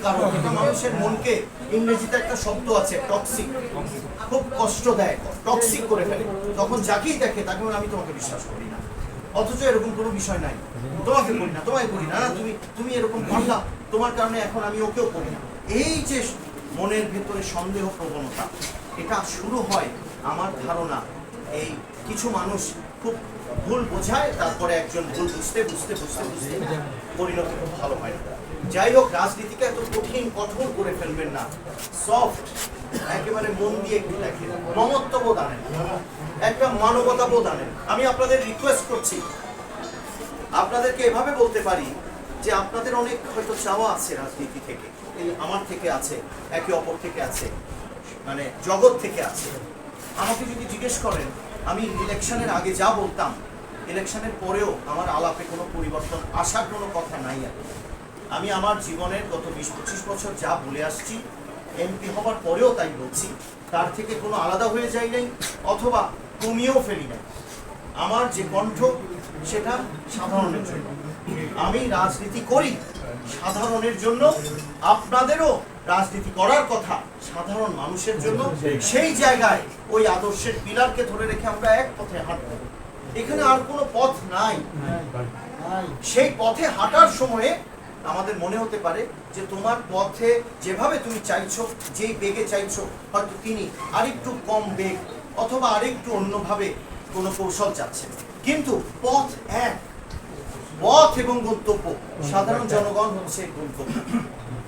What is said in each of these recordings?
কারণ এটা মানুষের মনকে, ইংরেজিতে একটা শব্দ আছে টক্সিক, খুব কষ্ট দেয়, টক্সিক করে ফেলে। তখন যাকেই দেখে তাকে বলে আমি তোমাকে বিশ্বাস করি না, অথচ এরকম কোনো বিষয় নাই, তোমাকে করি না, তোমায় করি না, তুমি তুমি এরকম করলা, তোমার কারণে এখন আমি ওকেও করি না। এই যে মনের ভেতরে সন্দেহ প্রবণতা, এটা শুরু হয় আমার ধারণা এই কিছু মানুষ খুব ভুল বোঝায়, তারপরে একজন ভুল বুঝতে বুঝতে বুঝতে বুঝতে পরিণতি খুব ভালো হয় না। যাই হোক, রাজনীতিকে এত কঠিন কঠোর করে ফেলবেন না, সফট, একেবারে মন দিয়ে একটু দেখেন, মমত্ববোধ আনেন, একটা মানবতা বোধ আনেন। আমি আপনাদের রিকোয়েস্ট করছি, আপনাদেরকে এভাবে বলতে পারি যে আপনাদের অনেক হয়তো চাওয়া আছে রাজনীতি থেকে, আমার থেকে আছে, একে অপর থেকে আছে, মানে জগৎ থেকে আছে। আমাকে যদি জিজ্ঞেস করেন, আমি ইলেকশনের আগে যা বলতাম, ইলেকশনের পরেও আমার আলাপে কোনো পরিবর্তন আসার কোনো কথা নাই। আমি আমার জীবনের গত 20-25 বছর যা বলে আসছি, এমপি হওয়ার পরেও তাই বলছি, তার থেকে কোনো আলাদা হয়ে যায় নাই অথবা কমিয়েও ফেলি নাই। আমার যে কণ্ঠ সেটা সাধারণের জন্য, আমি রাজনীতি করি সাধারণের জন্য, আপনাদেরও রাজনীতি করার কথা সাধারণ মানুষের জন্য। সেই জায়গায় ওই আদর্শের পিলারকে ধরে রেখে আমরা এক পথে হাঁটব, এখানে আর কোনো পথ নাই। সেই পথে হাঁটার সময়ে আমাদের মনে হতে পারে যে তোমার পথে যেভাবে তুমি চাইছো, যেই বেগে চাইছো, হয়তো তিনি আরেকটু কম বেগ অথবা আরেকটু অন্যভাবে কোনো কৌশল চাচ্ছেন, কিন্তু পথ এক, পথ এবং গন্তব্য সাধারণ জনগণ হচ্ছে গন্তব্য,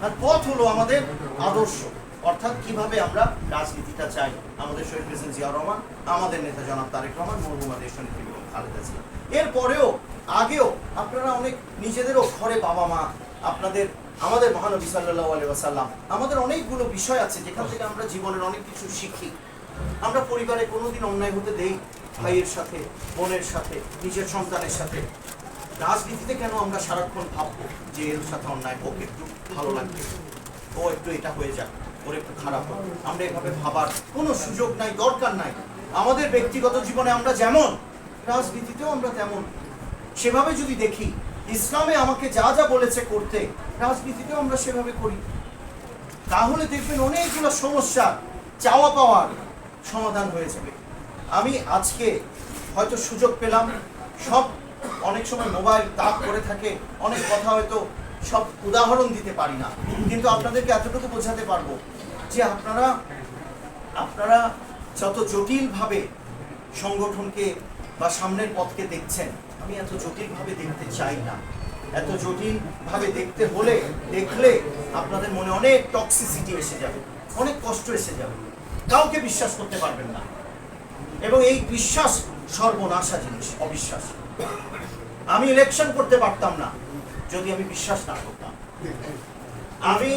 আর পথ হলো আমাদের আদর্শ, অর্থাৎ কিভাবে আমরা রাজনীতিটা চাই। আমাদের শহীদ প্রেসিডেন্ট জিয়াউর রহমান, আমাদের নেতা জনাব তারেক রহমান, মরহুমা দেশনেত্রী খালেদা জিয়া। এরপরেও আগেও আপনারা অনেক নিজেদেরও ঘরে বাবা মা, আপনাদের, আমাদের মহানবী সাল্লাল্লাহু আলাইহি ওয়াসাল্লাম, আমাদের অনেকগুলো বিষয় আছে যেখান থেকে আমরা জীবনের অনেক কিছু শিখি। আমরা পরিবারে কোনোদিন অন্যায় হতে দেই, ভাইয়ের সাথে, বোনের সাথে, নিজের সন্তানের সাথে। রাজনীতিতে কেন আমরা সারাক্ষণ ভাববো যে এর সাথে অন্যায় হোক, একটু ভালো লাগবে, ও একটু এটা হয়ে যাক, ওর একটু খারাপ হোক। আমরা এভাবে ভাবার কোনো সুযোগ নাই, দরকার নাই। আমাদের ব্যক্তিগত জীবনে আমরা যেমন, রাজনীতিতেও আমরা তেমন। সেভাবে যদি দেখি, ইসলামে আমাকে যা যা বলেছে করতে, রাজনীতিতেও আমরা সেভাবে করি, তাহলে দেখবেন অনেকগুলো সমস্যা চাওয়া পাওয়ার সমাধান হয়ে যাবে। আমি আজকে হয়তো সুযোগ পেলাম, সব অনেক সময় মোবাইল তাক করে থাকে, অনেক কথা হয়তো সব উদাহরণ দিতে পারি না, কিন্তু আপনাদেরকে এতটুকু বোঝাতে পারবো যে আপনারা যত জটিলভাবে সংগঠনকে বা সামনের পথকে দেখছেন, আমি এত জটিলভাবে দেখতে চাই না। এত জটিলভাবে দেখতে হলে, দেখলে আপনাদের মনে অনেক টক্সিসিটি এসে যাবে, অনেক কষ্ট এসে যাবে, কাউকে বিশ্বাস করতে পারবেন না। এবং এই বিশ্বাস সর্বনাশা জিনিস, অবিশ্বাস। আমি ইলেকশন করতে পারতাম না যদি আমি বিশ্বাস না করতাম, আমি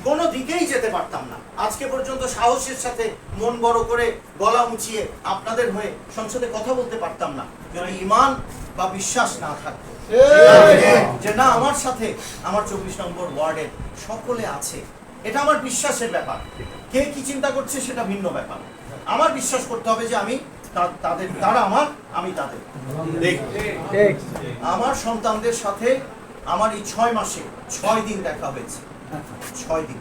কোনো দিকেই যেতে পারতাম না। আজকে পর্যন্ত সাহসের সাথে মন বড় করে গলা মুচিয়ে আপনাদের হয়ে সংসদে কথা বলতে পারতাম না যদি ঈমান বা বিশ্বাস না থাকতো যে না, আমার সাথে আমার 24 নম্বর ওয়ার্ডের সকলে আছে। এটা আমার বিশ্বাসের ব্যাপার, কে কি চিন্তা করছে সেটা ভিন্ন ব্যাপার। আমার বিশ্বাস করতে হবে যে আমি তাদের, তারা আমার, আমি তাদের। আমার সন্তানদের সাথে আমার এই 6 মাসে 6 দিন দেখা হয়েছে, 6 দিন।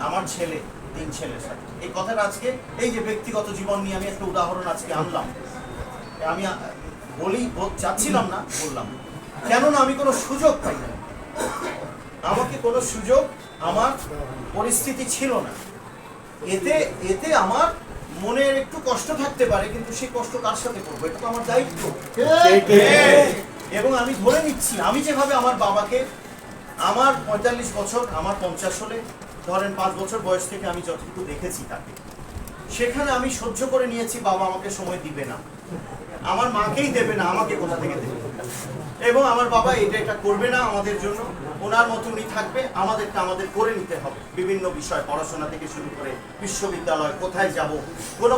আমার ছেলে, 3 ছেলের সাথে। এই কথাটা আজকে, এই যে ব্যক্তিগত জীবন নিয়ে আমি একটা উদাহরণ আজকে আনলাম, আমি চাচ্ছিলাম না, বললাম কেননা আমি কোনো সুযোগ পাই না, আমাকে কোনো সুযোগ, আমার পরিস্থিতি ছিল না। এতে আমার মনের একটু কষ্ট থাকতে পারে, কিন্তু সেই কষ্ট কার সাথে করবো, এটা তো আমার দায়িত্ব। এবং আমি ধরে নিচ্ছি, আমি যেভাবে আমার বাবাকে, আমার 45 বছর, আমার 50 হলে ধরেন 5 বছর বয়স থেকে আমি যতটুকু দেখেছি তাকে, সেখানে আমি সহ্য করে নিয়েছি বাবা আমাকে সময় দিবে না, আমার মাকেই দেবে না, আমাকে কোথা থেকে দেবে, এবং আমার বাবা এটা করবে না আমাদের জন্য, ওনার মতো উনি থাকবে, আমাদেরটা আমাদের করে নিতে হবে। বিভিন্ন বিষয়, পড়াশোনা থেকে শুরু করে বিশ্ববিদ্যালয়, কোথায় যাব, কোনো